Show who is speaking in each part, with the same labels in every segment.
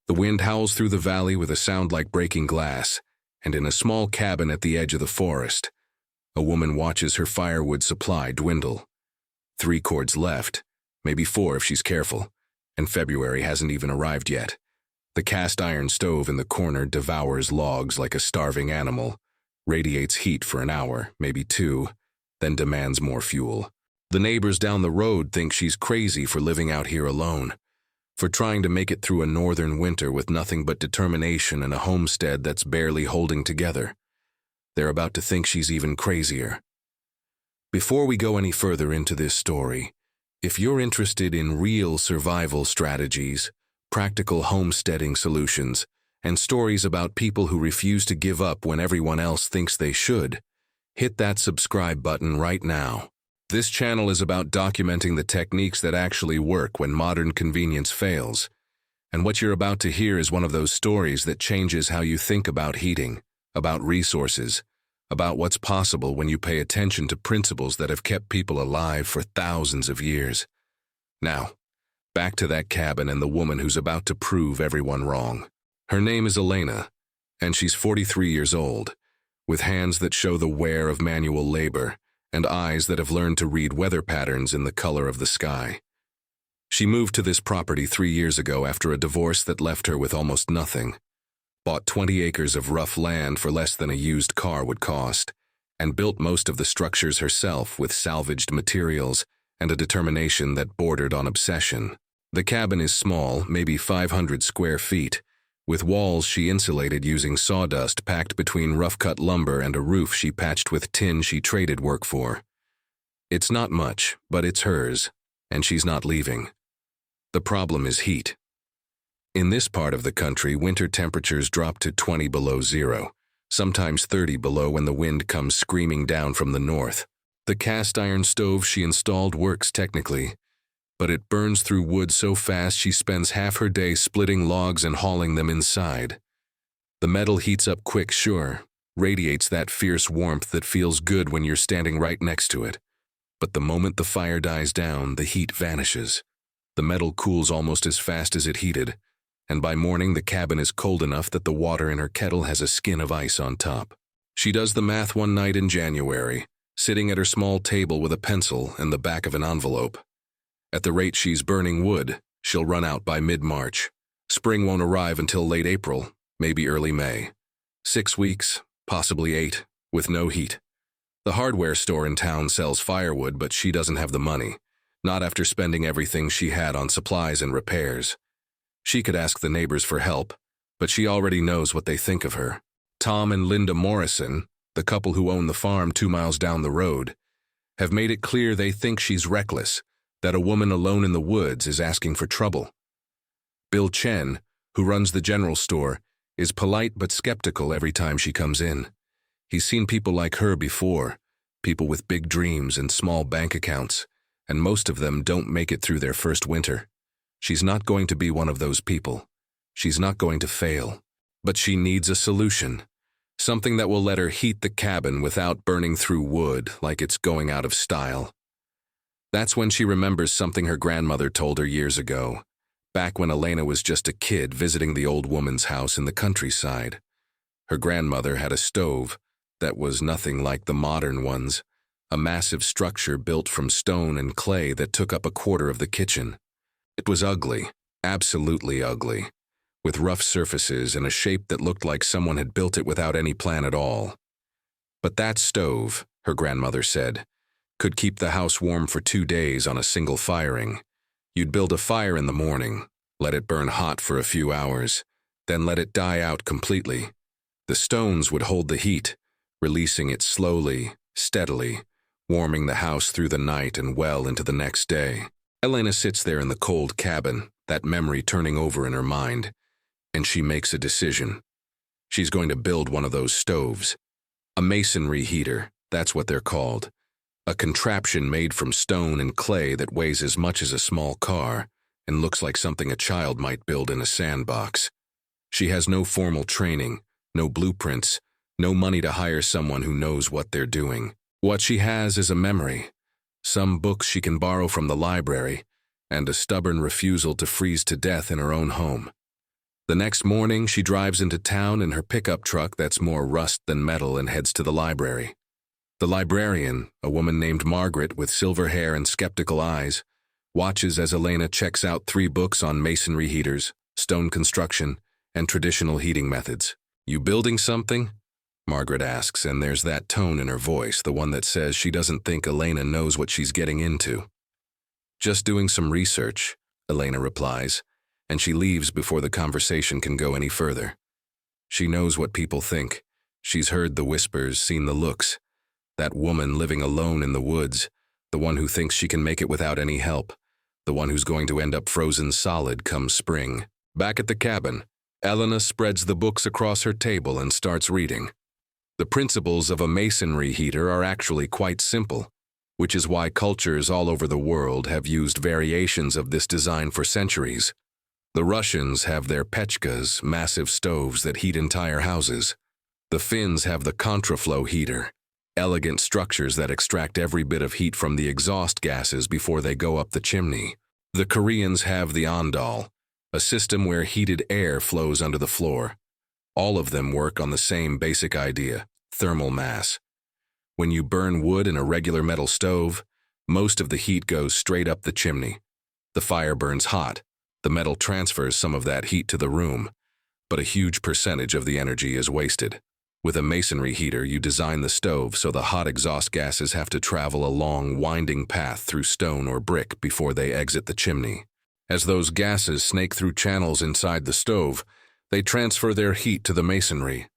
Speaker 1: The wind howls through the valley with a sound like breaking glass, and in a small cabin at the edge of the forest, a woman watches her firewood supply dwindle. 3 cords left, maybe 4 if she's careful, and February hasn't even arrived yet. The cast iron stove in the corner devours logs like a starving animal, radiates heat for an hour, maybe 2, then demands more fuel. The neighbors down the road think she's crazy for living out here alone, for trying to make it through a northern winter with nothing but determination and a homestead that's barely holding together. They're about to think she's even crazier. Before we go any further into this story, if you're interested in real survival strategies, practical homesteading solutions, and stories about people who refuse to give up when everyone else thinks they should, hit that subscribe button right now. This channel is about documenting the techniques that actually work when modern convenience fails. And what you're about to hear is one of those stories that changes how you think about heating, about resources, about what's possible when you pay attention to principles that have kept people alive for thousands of years. Now, back to that cabin and the woman who's about to prove everyone wrong. Her name is Elena, and she's 43 years old, with hands that show the wear of manual labor and eyes that have learned to read weather patterns in the color of the sky. She moved to this property 3 years ago after a divorce that left her with almost nothing, bought 20 acres of rough land for less than a used car would cost, and built most of the structures herself with salvaged materials and a determination that bordered on obsession. The cabin is small, maybe 500 square feet, with walls she insulated using sawdust packed between rough-cut lumber and a roof she patched with tin she traded work for. It's not much, but it's hers, and she's not leaving. The problem is heat. In this part of the country, winter temperatures drop to 20 below zero, sometimes 30 below when the wind comes screaming down from the north. The cast iron stove she installed works technically, but it burns through wood so fast she spends half her day splitting logs and hauling them inside. The metal heats up quick, sure, radiates that fierce warmth that feels good when you're standing right next to it. But the moment the fire dies down, the heat vanishes. The metal cools almost as fast as it heated, and by morning the cabin is cold enough that the water in her kettle has a skin of ice on top. She does the math one night in January, sitting at her small table with a pencil and the back of an envelope. At the rate she's burning wood, she'll run out by mid-March. Spring won't arrive until late April, maybe early May. 6 weeks, possibly 8, with no heat. The hardware store in town sells firewood, but she doesn't have the money, not after spending everything she had on supplies and repairs. She could ask the neighbors for help, but she already knows what they think of her. Tom and Linda Morrison, the couple who own the farm 2 miles down the road, have made it clear they think she's reckless, that a woman alone in the woods is asking for trouble. Bill Chen, who runs the general store, is polite but skeptical every time she comes in. He's seen people like her before, people with big dreams and small bank accounts, and most of them don't make it through their first winter. She's not going to be one of those people. She's not going to fail. But she needs a solution, something that will let her heat the cabin without burning through wood like it's going out of style. That's when she remembers something her grandmother told her years ago, back when Elena was just a kid visiting the old woman's house in the countryside. Her grandmother had a stove that was nothing like the modern ones, a massive structure built from stone and clay that took up a quarter of the kitchen. It was ugly, absolutely ugly, with rough surfaces and a shape that looked like someone had built it without any plan at all. But that stove, her grandmother said, could keep the house warm for 2 days on a single firing. You'd build a fire in the morning, let it burn hot for a few hours, then let it die out completely. The stones would hold the heat, releasing it slowly, steadily, warming the house through the night and well into the next day. Elena sits there in the cold cabin, that memory turning over in her mind, and she makes a decision. She's going to build one of those stoves. A masonry heater, that's what they're called. A contraption made from stone and clay that weighs as much as a small car and looks like something a child might build in a sandbox. She has no formal training, no blueprints, no money to hire someone who knows what they're doing. What she has is a memory, some books she can borrow from the library, and a stubborn refusal to freeze to death in her own home. The next morning, she drives into town in her pickup truck that's more rust than metal and heads to the library. The librarian, a woman named Margaret with silver hair and skeptical eyes, watches as Elena checks out 3 books on masonry heaters, stone construction, and traditional heating methods. "You building something?" Margaret asks, and there's that tone in her voice, the one that says she doesn't think Elena knows what she's getting into. "Just doing some research," Elena replies, and she leaves before the conversation can go any further. She knows what people think. She's heard the whispers, seen the looks. That woman living alone in the woods, the one who thinks she can make it without any help, the one who's going to end up frozen solid come spring. Back at the cabin, Elena spreads the books across her table and starts reading. The principles of a masonry heater are actually quite simple, which is why cultures all over the world have used variations of this design for centuries. The Russians have their pechkas, massive stoves that heat entire houses. The Finns have the contraflow heater, elegant structures that extract every bit of heat from the exhaust gases before they go up the chimney. The Koreans have the ondol, a system where heated air flows under the floor. All of them work on the same basic idea, thermal mass. When you burn wood in a regular metal stove, most of the heat goes straight up the chimney. The fire burns hot. The metal transfers some of that heat to the room, but a huge percentage of the energy is wasted. With a masonry heater, you design the stove so the hot exhaust gases have to travel a long, winding path through stone or brick before they exit the chimney. As those gases snake through channels inside the stove, they transfer their heat to the masonry.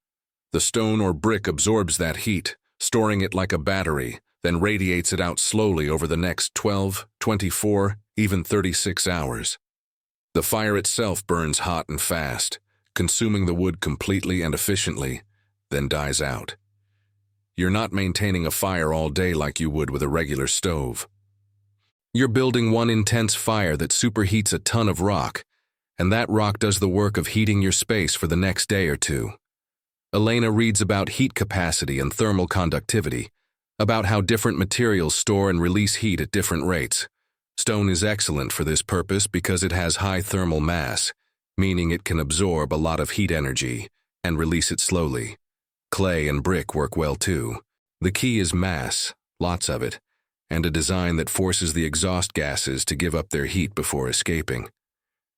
Speaker 1: The stone or brick absorbs that heat, storing it like a battery, then radiates it out slowly over the next 12, 24, even 36 hours. The fire itself burns hot and fast, consuming the wood completely and efficiently, then dies out. You're not maintaining a fire all day like you would with a regular stove. You're building one intense fire that superheats a ton of rock, and that rock does the work of heating your space for the next day or two. Elena reads about heat capacity and thermal conductivity, about how different materials store and release heat at different rates. Stone is excellent for this purpose because it has high thermal mass, meaning it can absorb a lot of heat energy and release it slowly. Clay and brick work well too. The key is mass, lots of it, and a design that forces the exhaust gases to give up their heat before escaping.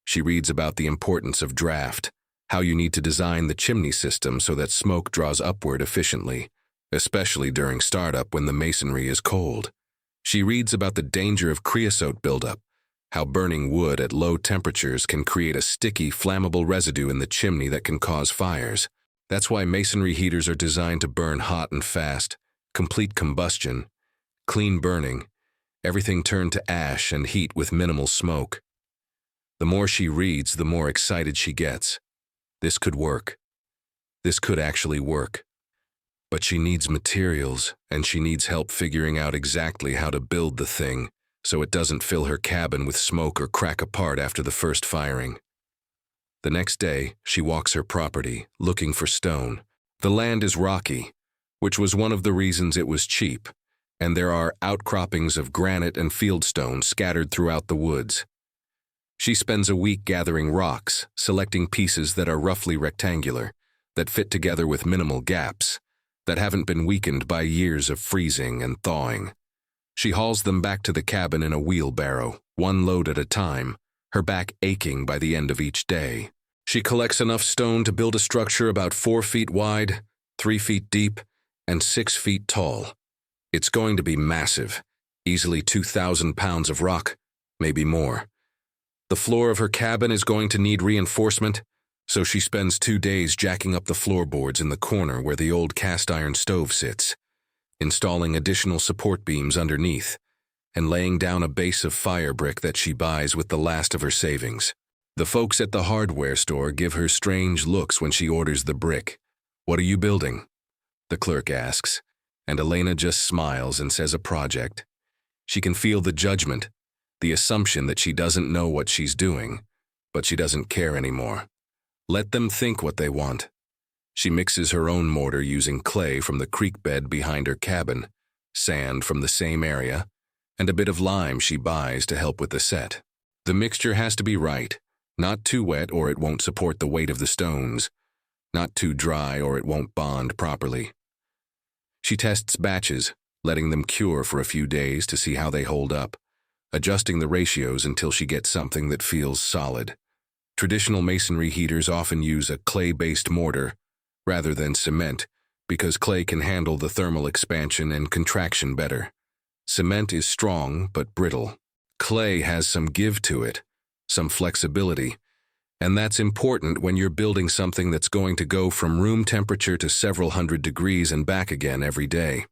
Speaker 1: She reads about the importance of draft, how you need to design the chimney system so that smoke draws upward efficiently, especially during startup when the masonry is cold. She reads about the danger of creosote buildup, how burning wood at low temperatures can create a sticky, flammable residue in the chimney that can cause fires. That's why masonry heaters are designed to burn hot and fast, complete combustion, clean burning, everything turned to ash and heat with minimal smoke. The more she reads, the more excited she gets. This could work. This could actually work. But she needs materials, and she needs help figuring out exactly how to build the thing so it doesn't fill her cabin with smoke or crack apart after the first firing. The next day, she walks her property, looking for stone. The land is rocky, which was one of the reasons it was cheap, and there are outcroppings of granite and fieldstone scattered throughout the woods. She spends a week gathering rocks, selecting pieces that are roughly rectangular, that fit together with minimal gaps, that haven't been weakened by years of freezing and thawing. She hauls them back to the cabin in a wheelbarrow, one load at a time, her back aching by the end of each day. She collects enough stone to build a structure about 4 feet wide, 3 feet deep, and 6 feet tall. It's going to be massive, easily 2,000 pounds of rock, maybe more. The floor of her cabin is going to need reinforcement, so she spends 2 days jacking up the floorboards in the corner where the old cast-iron stove sits, installing additional support beams underneath, and laying down a base of fire brick that she buys with the last of her savings. The folks at the hardware store give her strange looks when she orders the brick. "What are you building?" the clerk asks, and Elena just smiles and says a project. She can feel the judgment, the assumption that she doesn't know what she's doing, but she doesn't care anymore. Let them think what they want. She mixes her own mortar using clay from the creek bed behind her cabin, sand from the same area, and a bit of lime she buys to help with the set. The mixture has to be right, Not too wet or it won't support the weight of the stones. Not too dry or it won't bond properly. She tests batches, letting them cure for a few days to see how they hold up, adjusting the ratios until she gets something that feels solid. Traditional masonry heaters often use a clay-based mortar rather than cement because clay can handle the thermal expansion and contraction better. Cement is strong but brittle. Clay has some give to it, some flexibility, and that's important when you're building something that's going to go from room temperature to several hundred degrees and back again every day.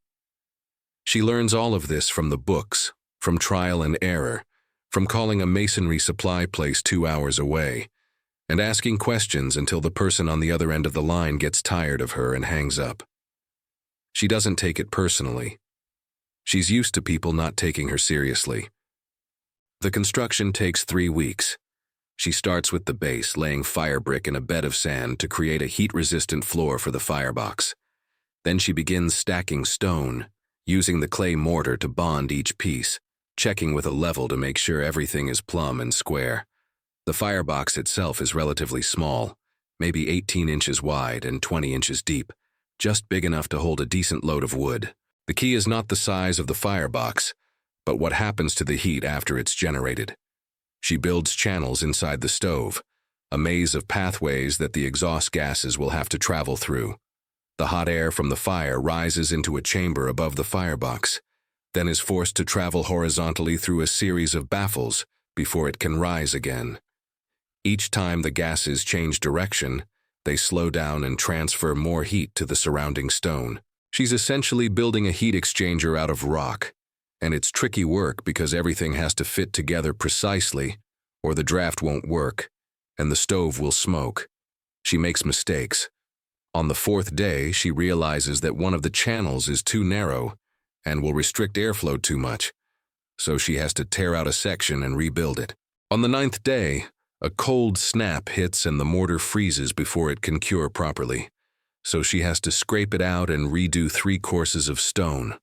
Speaker 1: She learns all of this from the books, from trial and error, from calling a masonry supply place 2 hours away, and asking questions until the person on the other end of the line gets tired of her and hangs up. She doesn't take it personally. She's used to people not taking her seriously. The construction takes 3 weeks. She starts with the base, laying fire brick in a bed of sand to create a heat-resistant floor for the firebox. Then she begins stacking stone, using the clay mortar to bond each piece, checking with a level to make sure everything is plumb and square. The firebox itself is relatively small, maybe 18 inches wide and 20 inches deep, just big enough to hold a decent load of wood. The key is not the size of the firebox, but what happens to the heat after it's generated. She builds channels inside the stove, a maze of pathways that the exhaust gases will have to travel through. The hot air from the fire rises into a chamber above the firebox, then is forced to travel horizontally through a series of baffles before it can rise again. Each time the gases change direction, they slow down and transfer more heat to the surrounding stone. She's essentially building a heat exchanger out of rock, and it's tricky work because everything has to fit together precisely, or the draft won't work, and the stove will smoke. She makes mistakes. On the 4th day, she realizes that one of the channels is too narrow and will restrict airflow too much, so she has to tear out a section and rebuild it. On the 9th day, a cold snap hits and the mortar freezes before it can cure properly, so she has to scrape it out and redo 3 courses of stone.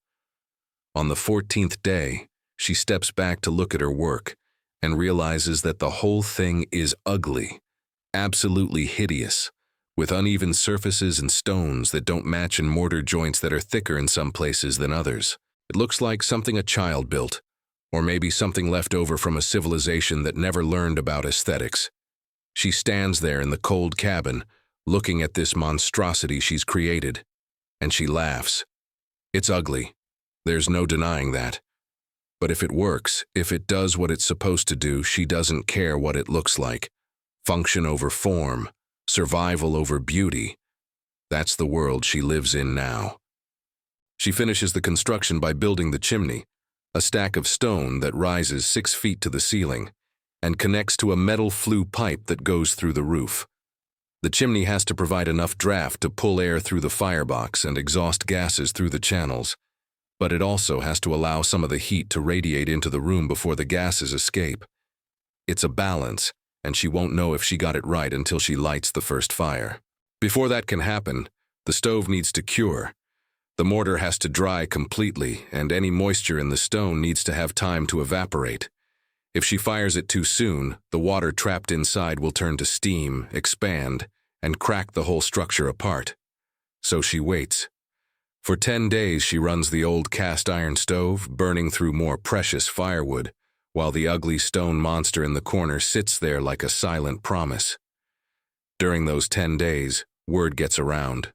Speaker 1: On the 14th day, she steps back to look at her work and realizes that the whole thing is ugly, absolutely hideous, with uneven surfaces and stones that don't match and mortar joints that are thicker in some places than others. It looks like something a child built, or maybe something left over from a civilization that never learned about aesthetics. She stands there in the cold cabin, looking at this monstrosity she's created, and she laughs. It's ugly. There's no denying that. But if it works, if it does what it's supposed to do, she doesn't care what it looks like. Function over form, survival over beauty. That's the world she lives in now. She finishes the construction by building the chimney, a stack of stone that rises 6 feet to the ceiling and connects to a metal flue pipe that goes through the roof. The chimney has to provide enough draft to pull air through the firebox and exhaust gases through the channels, but it also has to allow some of the heat to radiate into the room before the gases escape. It's a balance, and she won't know if she got it right until she lights the first fire. Before that can happen, the stove needs to cure. The mortar has to dry completely, and any moisture in the stone needs to have time to evaporate. If she fires it too soon, the water trapped inside will turn to steam, expand, and crack the whole structure apart. So she waits. For 10 days she runs the old cast iron stove, burning through more precious firewood, while the ugly stone monster in the corner sits there like a silent promise. During those 10 days, word gets around.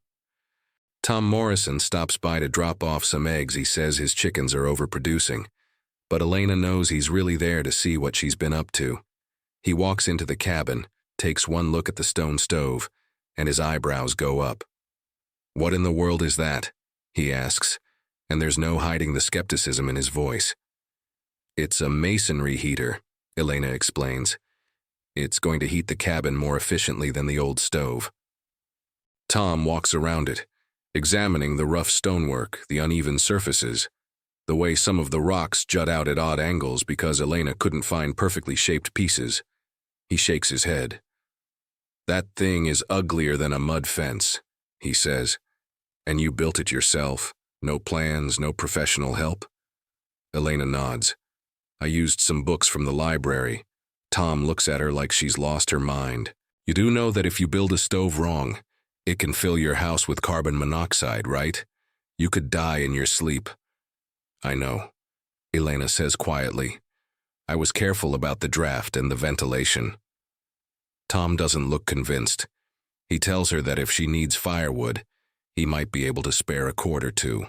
Speaker 1: Tom Morrison stops by to drop off some eggs. He says his chickens are overproducing, but Elena knows he's really there to see what she's been up to. He walks into the cabin, takes one look at the stone stove, and his eyebrows go up. "What in the world is that?" he asks, and there's no hiding the skepticism in his voice. "It's a masonry heater," Elena explains. "It's going to heat the cabin more efficiently than the old stove." Tom walks around it, examining the rough stonework, the uneven surfaces, the way some of the rocks jut out at odd angles because Elena couldn't find perfectly shaped pieces. He shakes his head. "That thing is uglier than a mud fence," he says. "And you built it yourself? No plans, no professional help?" Elena nods. "I used some books from the library. Tom looks at her like she's lost her mind. You do know that if you build a stove wrong, it can fill your house with carbon monoxide, right? You could die in your sleep. I know, Elena says quietly. I was careful about the draft and the ventilation. Tom doesn't look convinced. He tells her that if she needs firewood, he might be able to spare a cord or two,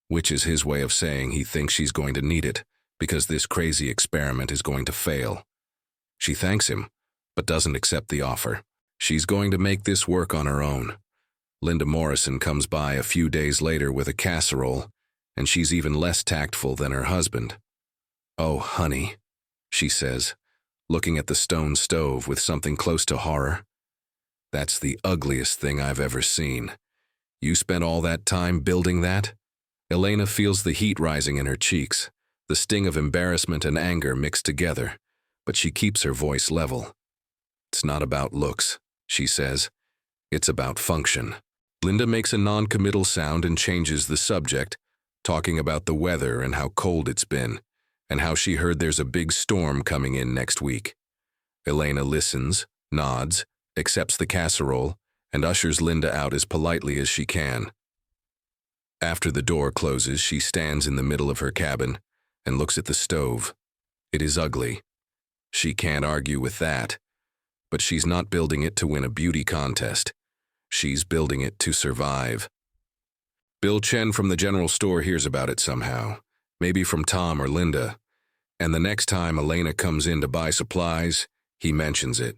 Speaker 1: which is his way of saying he thinks she's going to need it because this crazy experiment is going to fail. She thanks him, but doesn't accept the offer. She's going to make this work on her own. Linda Morrison comes by a few days later with a casserole, and she's even less tactful than her husband. Oh, honey, she says, looking at the stone stove with something close to horror. That's the ugliest thing I've ever seen. You spent all that time building that? Elena feels the heat rising in her cheeks, the sting of embarrassment and anger mixed together, but she keeps her voice level. It's not about looks, she says. It's about function. Linda makes a non-committal sound and changes the subject, talking about the weather and how cold it's been, and how she heard there's a big storm coming in next week. Elena listens, nods, accepts the casserole, and ushers Linda out as politely as she can. After the door closes, she stands in the middle of her cabin and looks at the stove. It is ugly. She can't argue with that. But she's not building it to win a beauty contest. She's building it to survive. Bill Chen from the general store hears about it somehow, maybe from Tom or Linda, and the next time Elena comes in to buy supplies, he mentions it.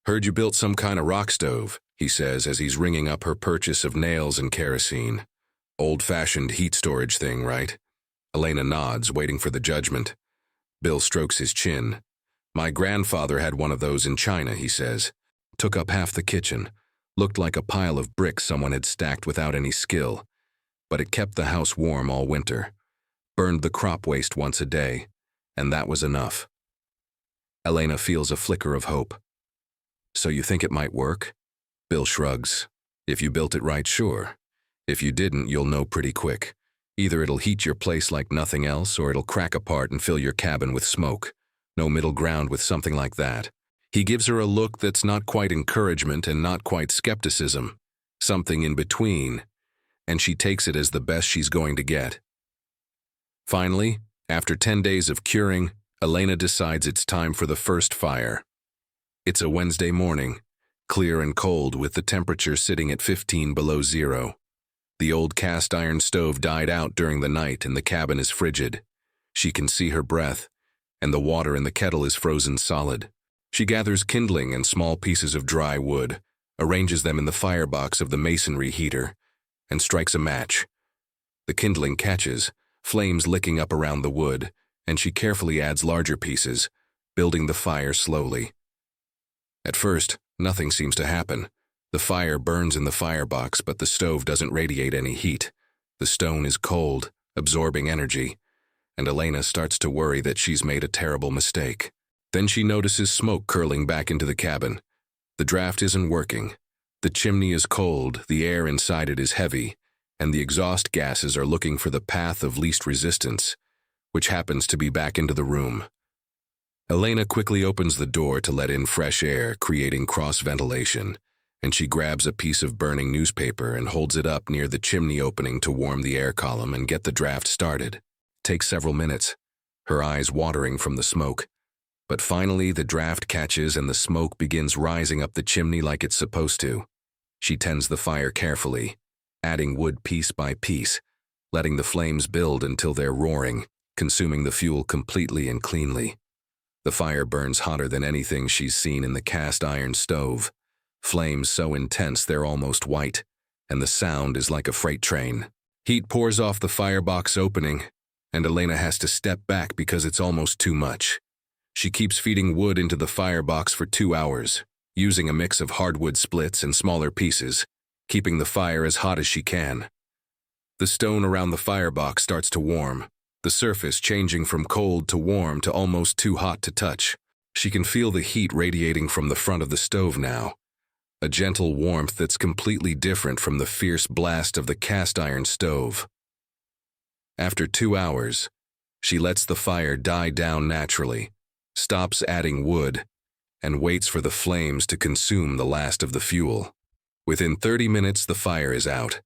Speaker 1: Heard you built some kind of rock stove, he says as he's ringing up her purchase of nails and kerosene. Old-fashioned heat storage thing, right? Elena nods, waiting for the judgment. Bill strokes his chin. My grandfather had one of those in China, he says. Took up half the kitchen. Looked like a pile of bricks someone had stacked without any skill. But it kept the house warm all winter. Burned the crop waste once a day. And that was enough. Elena feels a flicker of hope. So you think it might work? Bill shrugs. If you built it right, sure. If you didn't, you'll know pretty quick. Either it'll heat your place like nothing else, or it'll crack apart and fill your cabin with smoke. No middle ground with something like that. He gives her a look that's not quite encouragement and not quite skepticism. Something in between. And she takes it as the best she's going to get. Finally, after 10 days of curing, Elena decides it's time for the first fire. It's a Wednesday morning, clear and cold with the temperature sitting at 15 below zero. The old cast iron stove died out during the night and the cabin is frigid. She can see her breath, and the water in the kettle is frozen solid. She gathers kindling and small pieces of dry wood, arranges them in the firebox of the masonry heater, and strikes a match. The kindling catches, flames licking up around the wood, and she carefully adds larger pieces, building the fire slowly. At first, nothing seems to happen. The fire burns in the firebox, but the stove doesn't radiate any heat. The stone is cold, absorbing energy, and Elena starts to worry that she's made a terrible mistake. Then she notices smoke curling back into the cabin. The draft isn't working. The chimney is cold, the air inside it is heavy, and the exhaust gases are looking for the path of least resistance, which happens to be back into the room. Elena quickly opens the door to let in fresh air, creating cross-ventilation, and she grabs a piece of burning newspaper and holds it up near the chimney opening to warm the air column and get the draft started. It takes several minutes, her eyes watering from the smoke. But finally the draft catches and the smoke begins rising up the chimney like it's supposed to. She tends the fire carefully, adding wood piece by piece, letting the flames build until they're roaring, consuming the fuel completely and cleanly. The fire burns hotter than anything she's seen in the cast iron stove. Flames so intense they're almost white, and the sound is like a freight train. Heat pours off the firebox opening, and Elena has to step back because it's almost too much. She keeps feeding wood into the firebox for 2 hours, using a mix of hardwood splits and smaller pieces, keeping the fire as hot as she can. The stone around the firebox starts to warm, the surface changing from cold to warm to almost too hot to touch. She can feel the heat radiating from the front of the stove now, a gentle warmth that's completely different from the fierce blast of the cast iron stove. After 2 hours, she lets the fire die down naturally, stops adding wood, and waits for the flames to consume the last of the fuel. Within 30 minutes, the fire is out.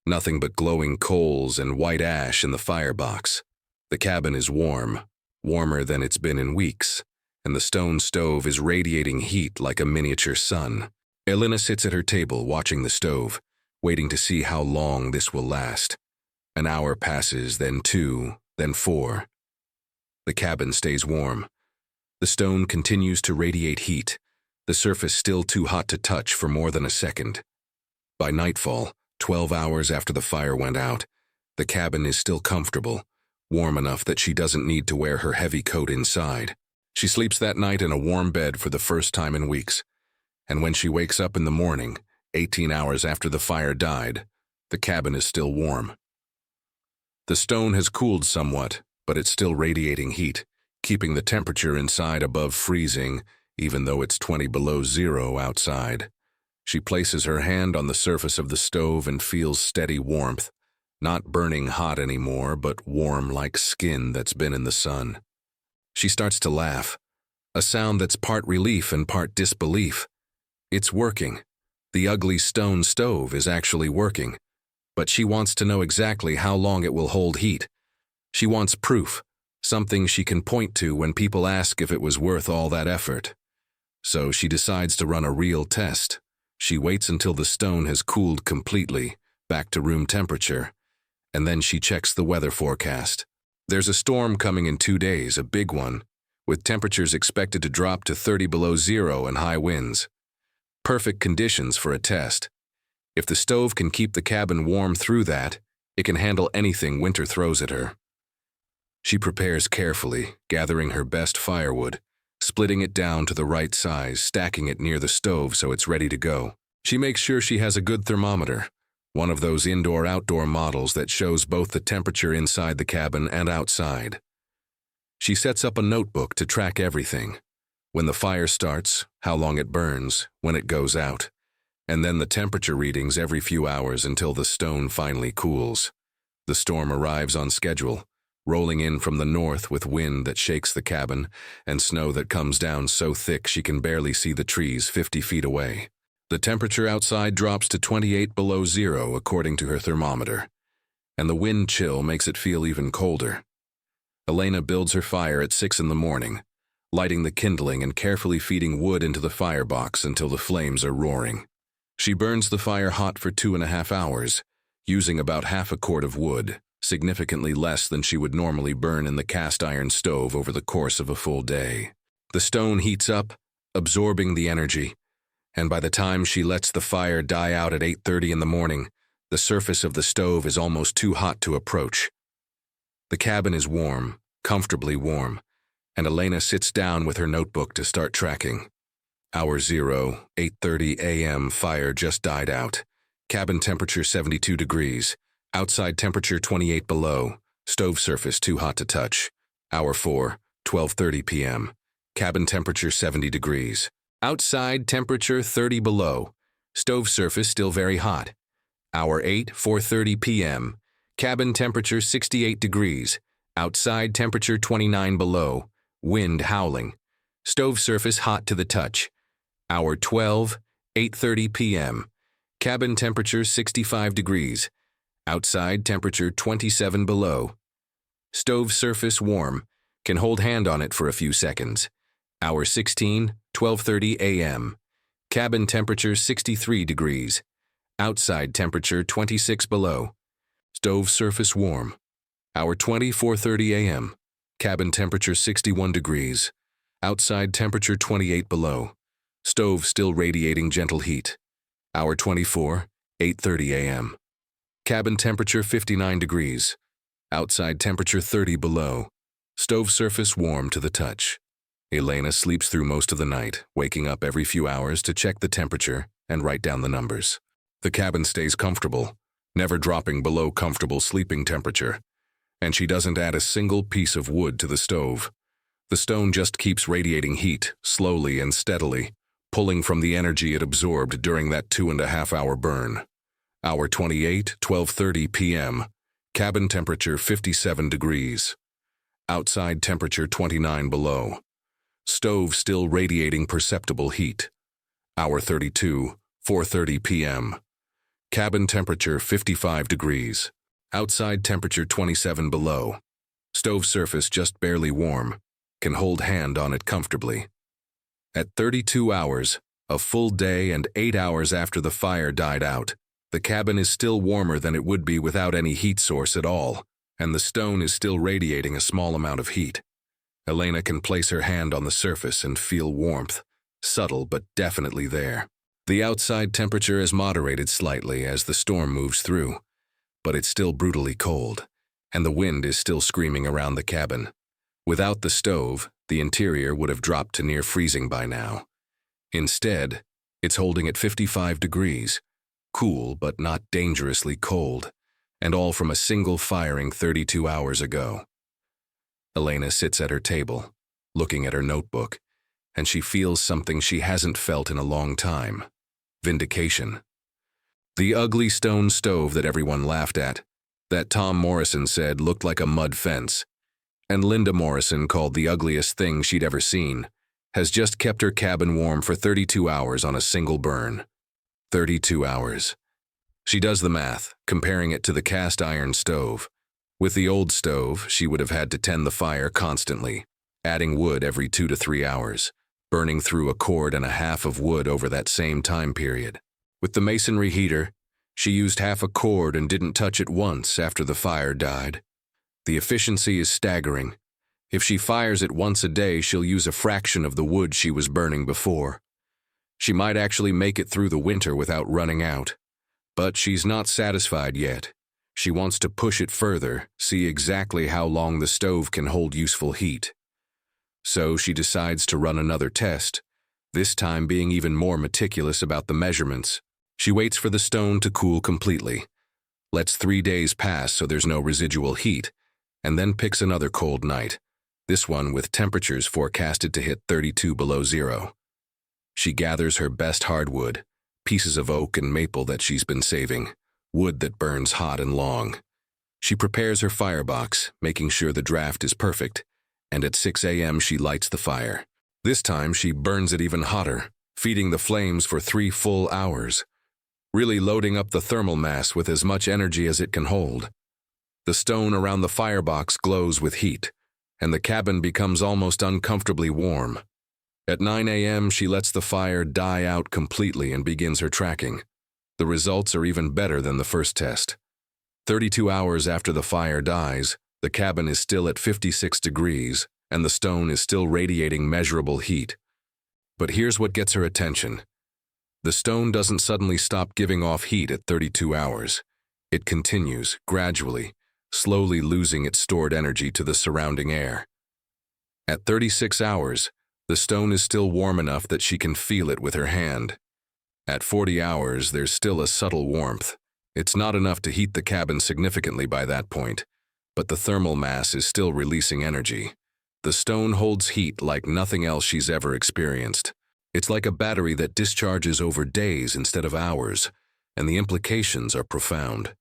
Speaker 1: Nothing but glowing coals and white ash in the firebox. The cabin is warm, warmer than it's been in weeks, and the stone stove is radiating heat like a miniature sun. Elena sits at her table watching the stove, waiting to see how long this will last. An hour passes, then 2, then 4. The cabin stays warm. The stone continues to radiate heat, the surface still too hot to touch for more than a second. By nightfall, 12 hours after the fire went out, the cabin is still comfortable, warm enough that she doesn't need to wear her heavy coat inside. She sleeps that night in a warm bed for the first time in weeks, and when she wakes up in the morning, 18 hours after the fire died, the cabin is still warm. The stone has cooled somewhat, but it's still radiating heat, keeping the temperature inside above freezing, even though it's 20 below zero outside. She places her hand on the surface of the stove and feels steady warmth, not burning hot anymore, but warm like skin that's been in the sun. She starts to laugh, a sound that's part relief and part disbelief. It's working. The ugly stone stove is actually working, but she wants to know exactly how long it will hold heat. She wants proof, something she can point to when people ask if it was worth all that effort. So she decides to run a real test. She waits until the stone has cooled completely, back to room temperature, and then she checks the weather forecast. There's a storm coming in 2 days, a big one, with temperatures expected to drop to 30 below zero and high winds. Perfect conditions for a test. If the stove can keep the cabin warm through that, it can handle anything winter throws at her. She prepares carefully, gathering her best firewood, splitting it down to the right size, stacking it near the stove so it's ready to go. She makes sure she has a good thermometer, one of those indoor-outdoor models that shows both the temperature inside the cabin and outside. She sets up a notebook to track everything. When the fire starts, how long it burns, when it goes out, and then the temperature readings every few hours until the stone finally cools. The storm arrives on schedule, rolling in from the north with wind that shakes the cabin and snow that comes down so thick she can barely see the trees 50 feet away. The temperature outside drops to 28 below zero according to her thermometer, and the wind chill makes it feel even colder. Elena builds her fire at 6 in the morning, lighting the kindling and carefully feeding wood into the firebox until the flames are roaring. She burns the fire hot for 2.5 hours, using about half a quart of wood, significantly less than she would normally burn in the cast iron stove over the course of a full day. The stone heats up, absorbing the energy, and by the time she lets the fire die out at 8:30 in the morning, the surface of the stove is almost too hot to approach. The cabin is warm, comfortably warm, and Elena sits down with her notebook to start tracking. Hour 0, 8:30 a.m. Fire just died out. Cabin temperature 72 degrees. Outside temperature 28 below. Stove surface too hot to touch. Hour 4, 12:30 p.m. Cabin temperature 70 degrees. Outside temperature 30 below. Stove surface still very hot. Hour 8, 4:30 p.m. Cabin temperature 68 degrees. Outside temperature 29 below. Wind howling. Stove surface hot to the touch. Hour 12, 8:30 p.m. Cabin temperature 65 degrees. Outside temperature 27 below. Stove surface warm. Can hold hand on it for a few seconds. Hour 16, 12:30 a.m. Cabin temperature 63 degrees. Outside temperature 26 below. Stove surface warm. Hour 20, 4:30 a.m. Cabin temperature 61 degrees. Outside temperature 28 below. Stove still radiating gentle heat. Hour 24, 8:30 a.m. Cabin temperature 59 degrees. Outside temperature 30 below. Stove surface warm to the touch. Elena sleeps through most of the night, waking up every few hours to check the temperature and write down the numbers. The cabin stays comfortable, never dropping below comfortable sleeping temperature, and she doesn't add a single piece of wood to the stove. The stone just keeps radiating heat, slowly and steadily, pulling from the energy it absorbed during that 2.5-hour burn. Hour 28, 12:30 p.m. Cabin temperature 57 degrees. Outside temperature 29 below. Stove still radiating perceptible heat. Hour 32, 4:30 p.m. Cabin temperature 55 degrees. Outside temperature 27 below. Stove surface just barely warm. Can hold hand on it comfortably. At 32 hours, a full day and 8 hours after the fire died out, the cabin is still warmer than it would be without any heat source at all, and the stone is still radiating a small amount of heat. Elena can place her hand on the surface and feel warmth, subtle but definitely there. The outside temperature has moderated slightly as the storm moves through, but it's still brutally cold, and the wind is still screaming around the cabin. Without the stove, the interior would have dropped to near freezing by now. Instead, it's holding at 55 degrees, cool but not dangerously cold, and all from a single firing 32 hours ago. Elena sits at her table, looking at her notebook, and she feels something she hasn't felt in a long time. Vindication. The ugly stone stove that everyone laughed at, that Tom Morrison said looked like a mud fence, and Linda Morrison called the ugliest thing she'd ever seen, has just kept her cabin warm for 32 hours on a single burn. 32 hours. She does the math, comparing it to the cast iron stove. With the old stove, she would have had to tend the fire constantly, adding wood every 2 to 3 hours, burning through a cord and a half of wood over that same time period. With the masonry heater, she used half a cord and didn't touch it once after the fire died. The efficiency is staggering. If she fires it once a day, she'll use a fraction of the wood she was burning before. She might actually make it through the winter without running out. But she's not satisfied yet. She wants to push it further, see exactly how long the stove can hold useful heat. So she decides to run another test, this time being even more meticulous about the measurements. She waits for the stone to cool completely, lets 3 days pass so there's no residual heat, and then picks another cold night, this one with temperatures forecasted to hit 32 below zero. She gathers her best hardwood, pieces of oak and maple that she's been saving, wood that burns hot and long. She prepares her firebox, making sure the draft is perfect, and at 6 a.m. she lights the fire. This time she burns it even hotter, feeding the flames for 3 full hours, really loading up the thermal mass with as much energy as it can hold. The stone around the firebox glows with heat, and the cabin becomes almost uncomfortably warm. At 9 a.m. she lets the fire die out completely and begins her tracking. The results are even better than the first test. 32 hours after the fire dies, the cabin is still at 56 degrees, and the stone is still radiating measurable heat. But here's what gets her attention. The stone doesn't suddenly stop giving off heat at 32 hours. It continues, gradually, slowly losing its stored energy to the surrounding air. At 36 hours, the stone is still warm enough that she can feel it with her hand. At 40 hours, there's still a subtle warmth. It's not enough to heat the cabin significantly by that point, but the thermal mass is still releasing energy. The stone holds heat like nothing else she's ever experienced. It's like a battery that discharges over days instead of hours, and the implications are profound.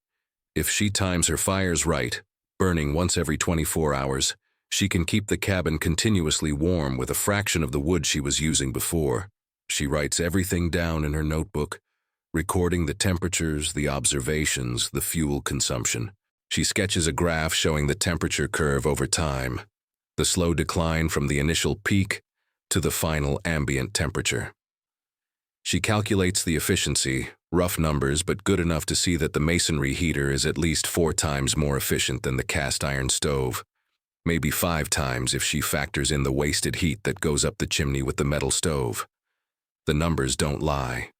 Speaker 1: If she times her fires right, burning once every 24 hours, she can keep the cabin continuously warm with a fraction of the wood she was using before. She writes everything down in her notebook, recording the temperatures, the observations, the fuel consumption. She sketches a graph showing the temperature curve over time, the slow decline from the initial peak to the final ambient temperature. She calculates the efficiency, rough numbers but good enough to see that the masonry heater is at least 4 times more efficient than the cast iron stove, maybe 5 times if she factors in the wasted heat that goes up the chimney with the metal stove. The numbers don't lie.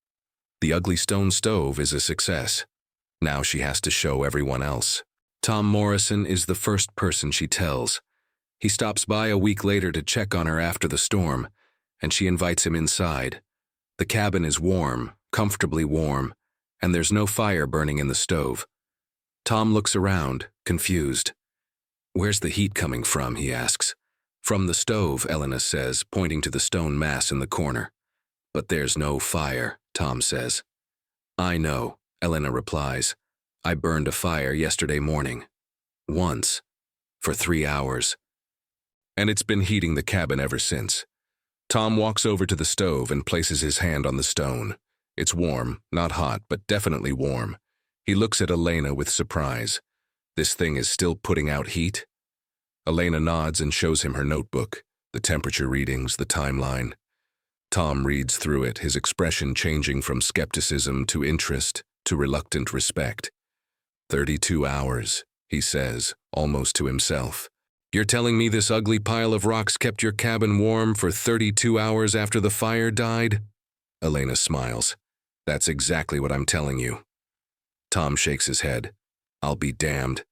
Speaker 1: The ugly stone stove is a success. Now she has to show everyone else. Tom Morrison is the first person she tells. He stops by a week later to check on her after the storm, and she invites him inside. The cabin is warm, comfortably warm, and there's no fire burning in the stove. Tom looks around, confused. "Where's the heat coming from?" he asks. "From the stove," Elena says, pointing to the stone mass in the corner. "But there's no fire," Tom says. "I know," Elena replies. "I burned a fire yesterday morning. Once. For 3 hours. And it's been heating the cabin ever since. Tom walks over to the stove and places his hand on the stone. It's warm, not hot, but definitely warm. He looks at Elena with surprise. This thing is still putting out heat? Elena nods and shows him her notebook, the temperature readings, the timeline. Tom reads through it, his expression changing from skepticism to interest to reluctant respect. 32 hours, he says, almost to himself. You're telling me this ugly pile of rocks kept your cabin warm for 32 hours after the fire died? Elena smiles. That's exactly what I'm telling you. Tom shakes his head. I'll be damned.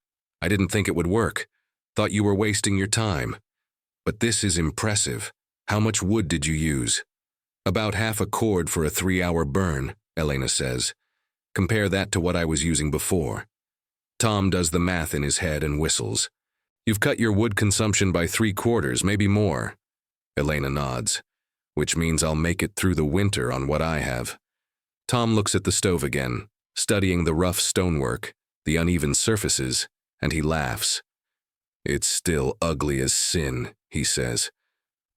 Speaker 1: I didn't think it would work. Thought you were wasting your time. But this is impressive. How much wood did you use? About half a cord for a 3-hour burn, Elena says. Compare that to what I was using before. Tom does the math in his head and whistles. You've cut your wood consumption by 3/4, maybe more. Elena nods, which means I'll make it through the winter on what I have. Tom looks at the stove again, studying the rough stonework, the uneven surfaces, and he laughs. It's still ugly as sin, he says.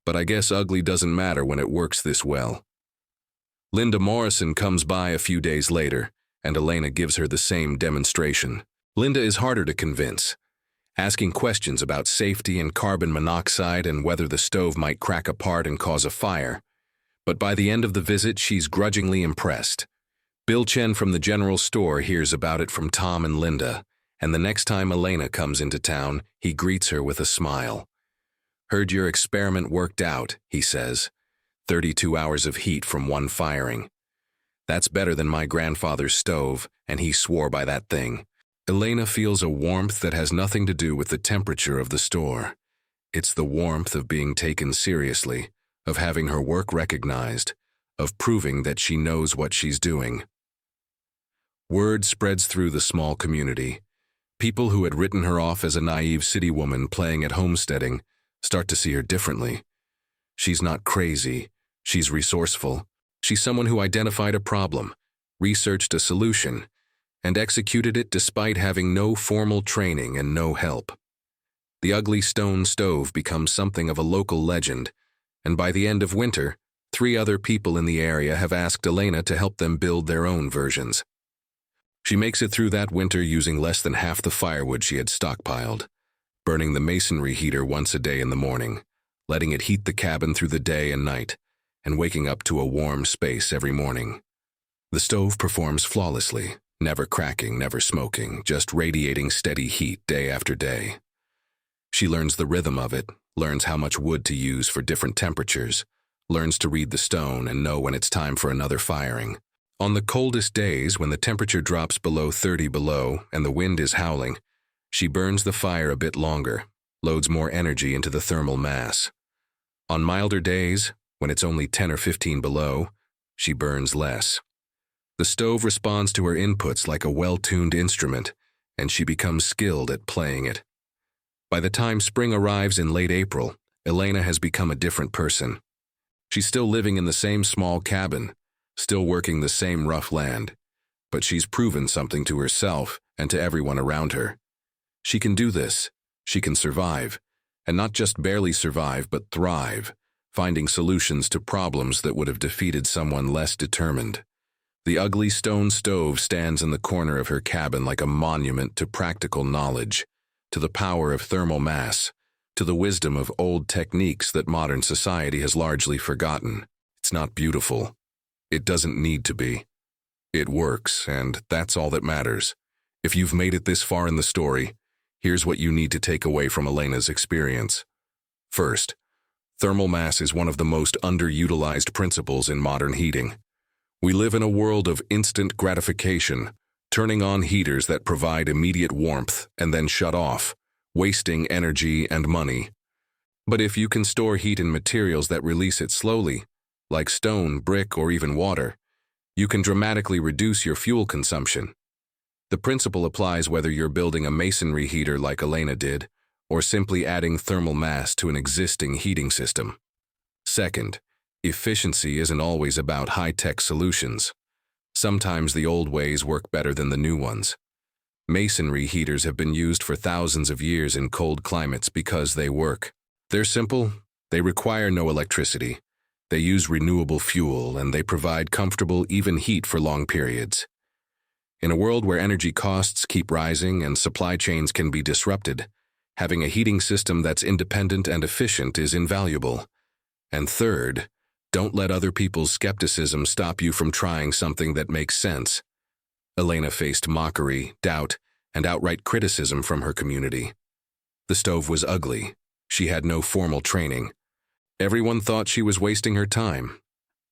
Speaker 1: But I guess ugly doesn't matter when it works this well. Linda Morrison comes by a few days later, and Elena gives her the same demonstration. Linda is harder to convince, asking questions about safety and carbon monoxide and whether the stove might crack apart and cause a fire. But by the end of the visit, she's grudgingly impressed. Bill Chen from the general store hears about it from Tom and Linda, and the next time Elena comes into town, he greets her with a smile. Heard your experiment worked out, he says. 32 hours of heat from one firing. That's better than my grandfather's stove, and he swore by that thing. Elena feels a warmth that has nothing to do with the temperature of the store. It's the warmth of being taken seriously, of having her work recognized, of proving that she knows what she's doing. Word spreads through the small community. People who had written her off as a naive city woman playing at homesteading start to see her differently. She's not crazy. She's resourceful. She's someone who identified a problem, researched a solution, and executed it despite having no formal training and no help. The ugly stone stove becomes something of a local legend, and by the end of winter, 3 other people in the area have asked Elena to help them build their own versions. She makes it through that winter using less than half the firewood she had stockpiled, burning the masonry heater once a day in the morning, letting it heat the cabin through the day and night, and waking up to a warm space every morning. The stove performs flawlessly, never cracking, never smoking, just radiating steady heat day after day. She learns the rhythm of it, learns how much wood to use for different temperatures, learns to read the stone and know when it's time for another firing. On the coldest days, when the temperature drops below 30 below and the wind is howling, she burns the fire a bit longer, loads more energy into the thermal mass. On milder days, when it's only 10 or 15 below, she burns less. The stove responds to her inputs like a well-tuned instrument, and she becomes skilled at playing it. By the time spring arrives in late April, Elena has become a different person. She's still living in the same small cabin, still working the same rough land, but she's proven something to herself and to everyone around her. She can do this. She can survive, and not just barely survive, but thrive, finding solutions to problems that would have defeated someone less determined. The ugly stone stove stands in the corner of her cabin like a monument to practical knowledge, to the power of thermal mass, to the wisdom of old techniques that modern society has largely forgotten. It's not beautiful. It doesn't need to be. It works, and that's all that matters. If you've made it this far in the story, here's what you need to take away from Elena's experience. First, thermal mass is one of the most underutilized principles in modern heating. We live in a world of instant gratification, turning on heaters that provide immediate warmth and then shut off, wasting energy and money. But if you can store heat in materials that release it slowly, like stone, brick, or even water, you can dramatically reduce your fuel consumption. The principle applies whether you're building a masonry heater like Elena did, or simply adding thermal mass to an existing heating system. Second, efficiency isn't always about high-tech solutions. Sometimes the old ways work better than the new ones. Masonry heaters have been used for thousands of years in cold climates because they work. They're simple, they require no electricity, They use renewable fuel, and they provide comfortable, even heat for long periods. In a world where energy costs keep rising and supply chains can be disrupted, having a heating system that's independent and efficient is invaluable. And third, don't let other people's skepticism stop you from trying something that makes sense. Elena faced mockery, doubt, and outright criticism from her community. The stove was ugly. She had no formal training. Everyone thought she was wasting her time.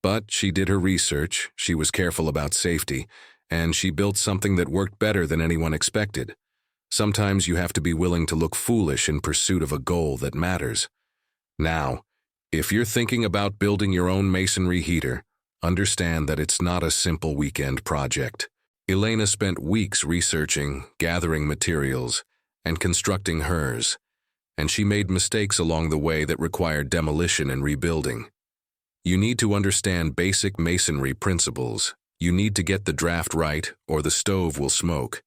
Speaker 1: But she did her research, she was careful about safety, and she built something that worked better than anyone expected. Sometimes you have to be willing to look foolish in pursuit of a goal that matters. Now, if you're thinking about building your own masonry heater, understand that it's not a simple weekend project. Elena spent weeks researching, gathering materials, and constructing hers, and she made mistakes along the way that required demolition and rebuilding. You need to understand basic masonry principles. You need to get the draft right, or the stove will smoke,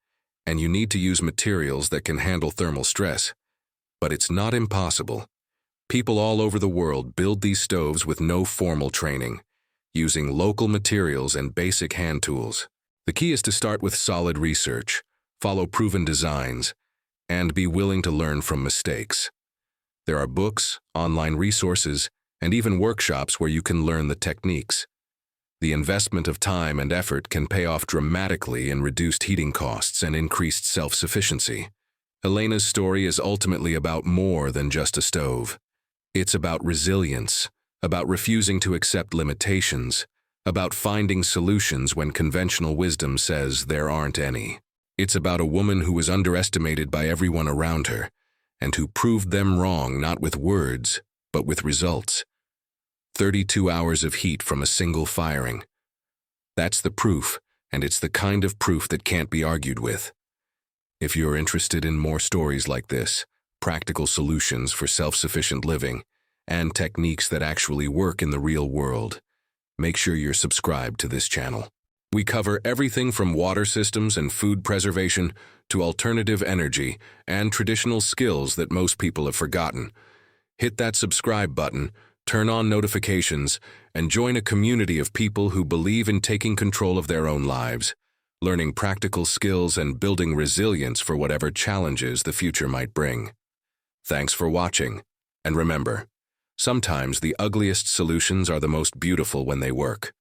Speaker 1: and you need to use materials that can handle thermal stress. But it's not impossible. People all over the world build these stoves with no formal training, using local materials and basic hand tools. The key is to start with solid research, follow proven designs, and be willing to learn from mistakes. There are books, online resources, and even workshops where you can learn the techniques. The investment of time and effort can pay off dramatically in reduced heating costs and increased self-sufficiency. Elena's story is ultimately about more than just a stove. It's about resilience, about refusing to accept limitations, about finding solutions when conventional wisdom says there aren't any. It's about a woman who was underestimated by everyone around her, and who proved them wrong not with words, but with results. 32 hours of heat from a single firing. That's the proof, and it's the kind of proof that can't be argued with. If you're interested in more stories like this, practical solutions for self-sufficient living, and techniques that actually work in the real world, make sure you're subscribed to this channel. We cover everything from water systems and food preservation to alternative energy and traditional skills that most people have forgotten. Hit that subscribe button, turn on notifications, and join a community of people who believe in taking control of their own lives, learning practical skills and building resilience for whatever challenges the future might bring. Thanks for watching, and remember, sometimes the ugliest solutions are the most beautiful when they work.